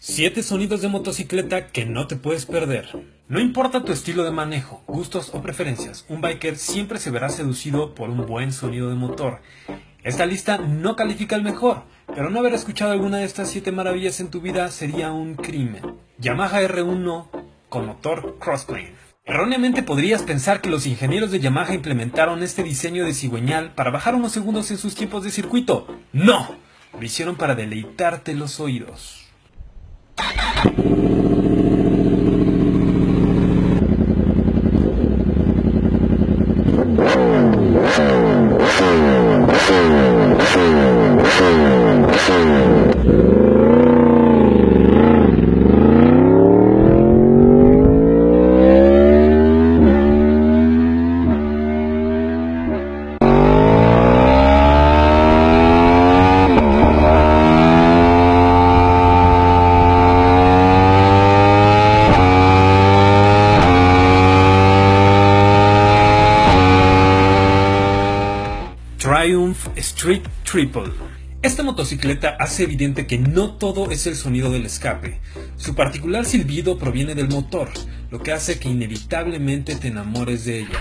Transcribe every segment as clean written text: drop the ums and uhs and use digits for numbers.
7 sonidos de motocicleta que no te puedes perder. No importa tu estilo de manejo, gustos o preferencias, un biker siempre se verá seducido por un buen sonido de motor. Esta lista no califica el mejor, pero no haber escuchado alguna de estas 7 maravillas en tu vida sería un crimen. Yamaha R1 con motor crossplane. Erróneamente podrías pensar que los ingenieros de Yamaha implementaron este diseño de cigüeñal para bajar unos segundos en sus tiempos de circuito. ¡No! Lo hicieron para deleitarte los oídos. Triumph Street Triple. Esta motocicleta hace evidente que no todo es el sonido del escape. Su particular silbido proviene del motor, lo que hace que inevitablemente te enamores de ella.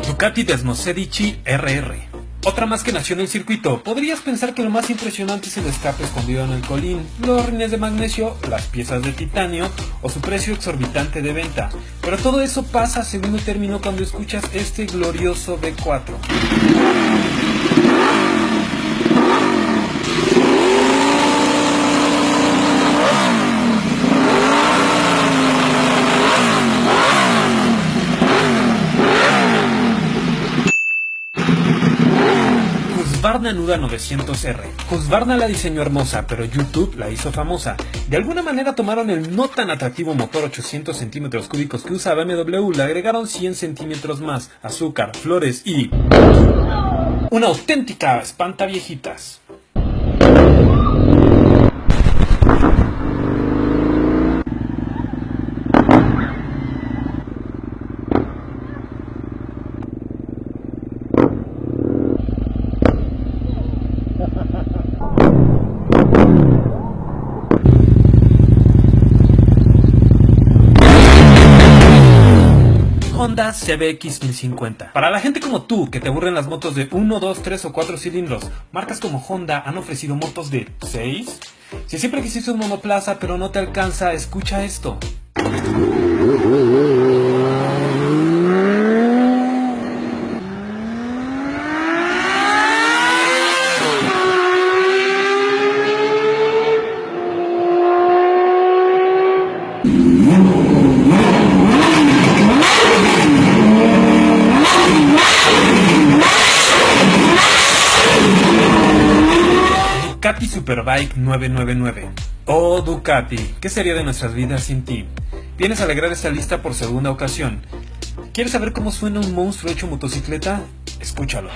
Ducati Desmosedici RR. Otra más que nació en el circuito. Podrías pensar que lo más impresionante es el escape escondido en el colín, los rines de magnesio, las piezas de titanio o su precio exorbitante de venta. Pero todo eso pasa a segundo término cuando escuchas este glorioso V4. Husqvarna Nuda 900R. Husqvarna la diseñó hermosa, pero YouTube la hizo famosa. De alguna manera tomaron el no tan atractivo motor 800 centímetros cúbicos que usa BMW, le agregaron 100 centímetros más, azúcar, flores y... una auténtica espantaviejitas. Honda CBX 1050. Para la gente como tú, que te aburren las motos de 1, 2, 3 o 4 cilindros, marcas como Honda han ofrecido motos de 6. Si siempre quisiste un monoplaza pero no te alcanza, escucha esto. Ducati Superbike 999. Oh Ducati, ¿qué sería de nuestras vidas sin ti? Vienes a alegrar esta lista por segunda ocasión. ¿Quieres saber cómo suena un monstruo hecho motocicleta? Escúchalo.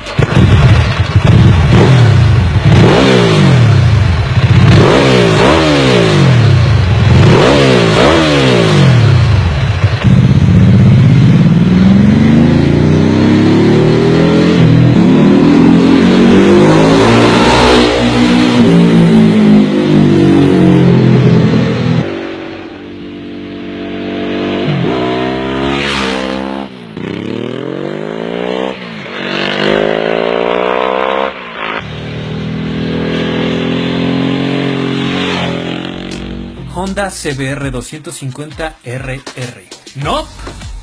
Honda CBR 250 RR. No,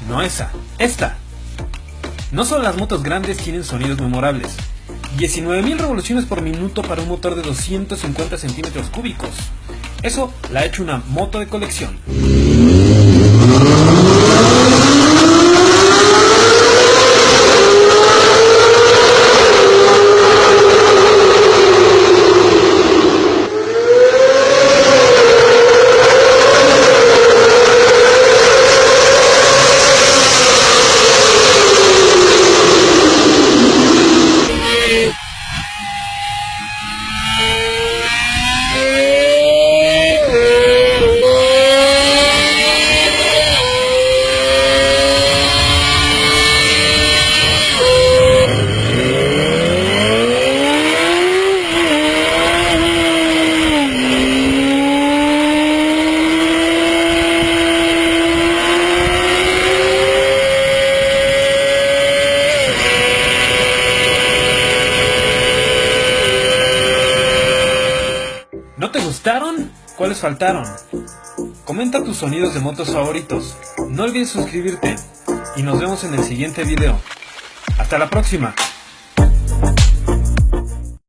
no esa, esta. No solo las motos grandes tienen sonidos memorables. 19.000 revoluciones por minuto para un motor de 250 centímetros cúbicos. Eso la ha hecho una moto de colección. gustaron? ¿Cuáles faltaron? Comenta tus sonidos de motos favoritos. No olvides suscribirte y nos vemos en el siguiente video. Hasta la próxima.